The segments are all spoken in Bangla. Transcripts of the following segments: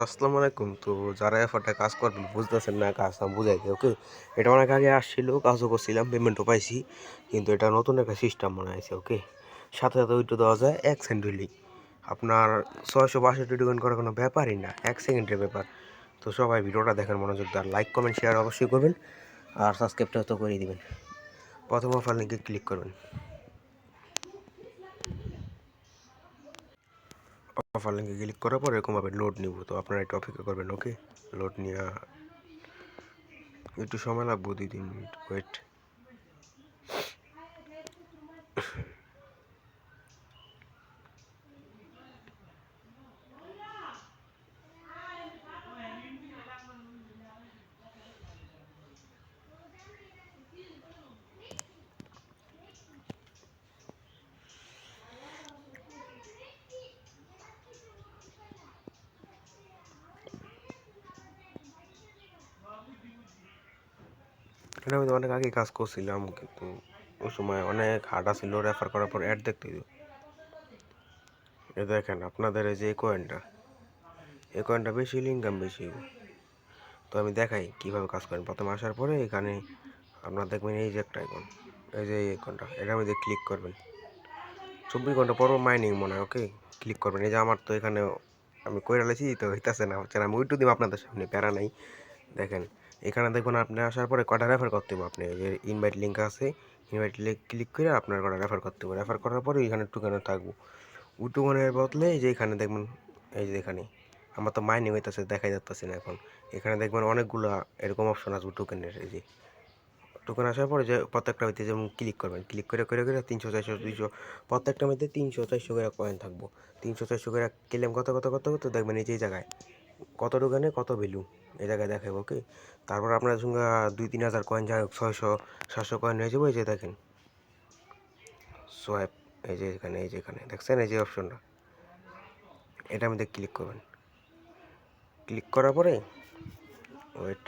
আসসালামু আলাইকুম। তো যারা এফার্টে কাজ করবেন বুঝতেছেন না কাজটা বুঝাইতে, ওকে? এটা অনেক আগে আসছিল, কাজও করছিলাম, পেমেন্টও পাইছি। কিন্তু এটা নতুন একটা সিস্টেম মনে হয়েছে, ওকে? সাথে সাথে ওইটা দেওয়া যায় 1 সেকেন্ড হইলেই। আপনার 662 টোকেন করার কোনো ব্যাপারই না, 1 সেকেন্ডের ব্যাপার। তো সবাই ভিডিওটা দেখেন মনোযোগ দিয়ে, লাইক কমেন্ট শেয়ার অবশ্যই করবেন, আর সাবস্ক্রাইবটা তো করে দিবেন। প্রথম অফার লিঙ্কে ক্লিক করবেন। অফার লিঙ্কে ক্লিক করার পর এরকমভাবে লোড নিব, তো আপনারা একটু অপেক্ষা করবেন, ওকে? লোড নিয়ে একটু সময় লাগবে, 2-3 মিনিট ওয়েট। এটা আমি অনেক আগে কাজ করছিলাম, কিন্তু ওই সময় অনেক হার্ড ছিল, রেফার করার পর অ্যাড দেখতে দিত। এ দেখেন আপনাদের এই যে এই কয়েনটা বেশি হলে ইনকাম বেশি। তো আমি দেখাই কীভাবে কাজ করেন। প্রথমে আসার পরে এখানে আপনার দেখবেন এই যে একটা আইকন, এই যে এই আইকনটা, এটার মধ্যে ক্লিক করবেন। 24 ঘন্টা পর মাইনিং মনে হয়, ওকে? ক্লিক করবেন। এই যে আমার তো এখানে আমি কইরা লেছি, তো হইতাছে না, হচ্ছে না। আমি ওইটু দিব আপনাদের সামনে, প্যারা নাই। দেখেন এখানে দেখুন, আপনি আসার পরে কটা রেফার করতে হবে। আপনি এই যে ইনভাইট লিঙ্ক আছে, ইনভাইট লিঙ্ক ক্লিক করে আপনার কটা রেফার করতে হবে। রেফার করার পরে এখানে টুকানো থাকবো। টুকানের বদলে এই যে এখানে দেখবেন, এই যে এখানে আমার তো মাইনিং হইতেছে, দেখাই যাচ্ছে না এখন। এখানে দেখবেন অনেকগুলো এরকম অপশন আসবে টোকেনের। এই যে টোকেন আসার পরে যে প্রত্যেকটা হইতে যেমন ক্লিক করবেন, ক্লিক করে করে করে 300 400 200 প্রত্যেকটার মধ্যে 300 400 করে কয়েন থাকবো। 300 400 করে ক্লেম কত কত কত কত দেখবেন এই যে জায়গায় কত টোকেনে কত ভ্যালু এই জায়গায় দেখাবো, ওকে? তারপর আপনার সঙ্গে 2-3 হাজার কয়েন যাই হোক, 600 700 কয়েন হয়ে যাবো। এই যে দেখেন সোয়াইপ, এই যে এখানে, এই যে এখানে দেখছেন এই যে অপশনটা, এটার মধ্যে ক্লিক করবেন। ক্লিক করার পরে ওয়েট,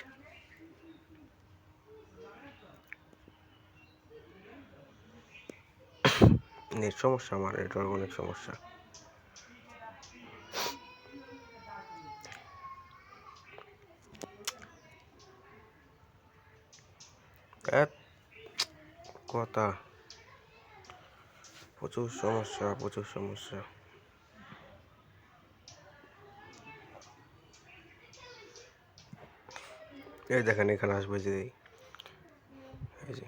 নেট সমস্যা, আমার নেটওয়ার্ক অনেক সমস্যা। কথা প্রচুর সমস্যা, প্রচুর সমস্যা। এই দেখেন এখানে আসবে যে, এই যে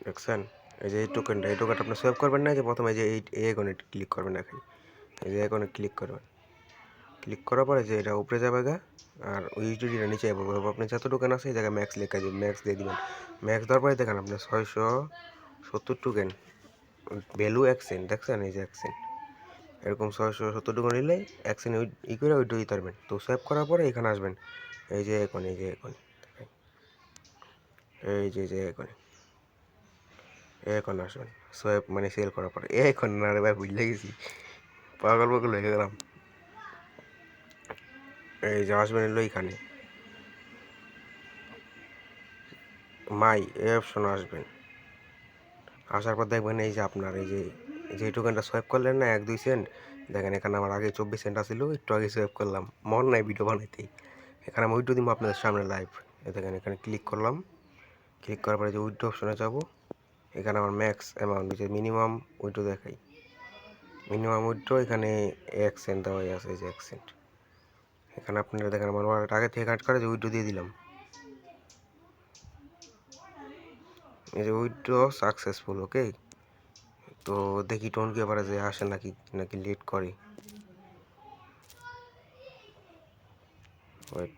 দেখছেন, এই যে এই টোকেনটা, এই টোকেনটা আপনি সেভ করবেন না, যে প্রথমে যে এই আইকনে ক্লিক করবেন। এখন এই যে আইকনে ক্লিক করবেন। ক্লিক করার পরে যে এটা উপরে যাবে গা, আর ওই ইউটিলিটিটা নিচে যাবে। আপনি যত টোকেন আছে এই জায়গায় ম্যাক্স লেখা দিবেন, ম্যাক্স দিয়ে দিবেন। ম্যাক্স দেওয়ার পরে দেখেন আপনার 670 টোকেন, ভ্যালু 1 সেন্ট, দেখছেন এই যে 1 সেন্ট। এরকম 670 টোকেন নিলে 1 সেন্ট ই করে ওইটা দিতে পারবেন। তো সেভ করার পরে এখানে আসবেন, এই যে এখন, এই যে এখন, এই যে এখন, এখন আসবেন। সোয়েব মানে সেল করার পরে এখন না রে ভাই, বুঝলে গেছি, পাগল পাগল হয়ে গেলাম। এই যে আসবেন এলো এখানে মাই এই অপশনে আসবেন। আসার পর দেখবেন এই যে আপনার এই যে টোকেনটা সোয়াইপ করলেন না 1-2 সেন্ট, দেখেন এখানে আমার আগে 24 সেন্ট আসছিল, একটু আগে সোয়াইপ করলাম, মন নাই ভিডিও বানাইতেই। এখানে আমি উইড্রো দিব আপনাদের সামনে লাইভ। দেখেন এখানে ক্লিক করলাম। ক্লিক করার পরে যে উইড্রো অপশনে যাব, এখানে আমার ম্যাক্স অ্যামাউন্ট, যে মিনিমাম উইড্রো দেখাই, মিনিমাম উইড্রো এখানে 1 সেন্ট দেওয়াই আছে, এই যে 1 সেন্ট। এখানে আপনারা দেখেন আমার ওয়ালেট আগে থেকে কাট করে যে উইড্রো দিয়ে দিলাম, এই যে উইড্রো সাকসেসফুল, ওকে? তো দেখি টোন কি আবার যে আসে নাকি নাকি লেট করে। ওয়েট।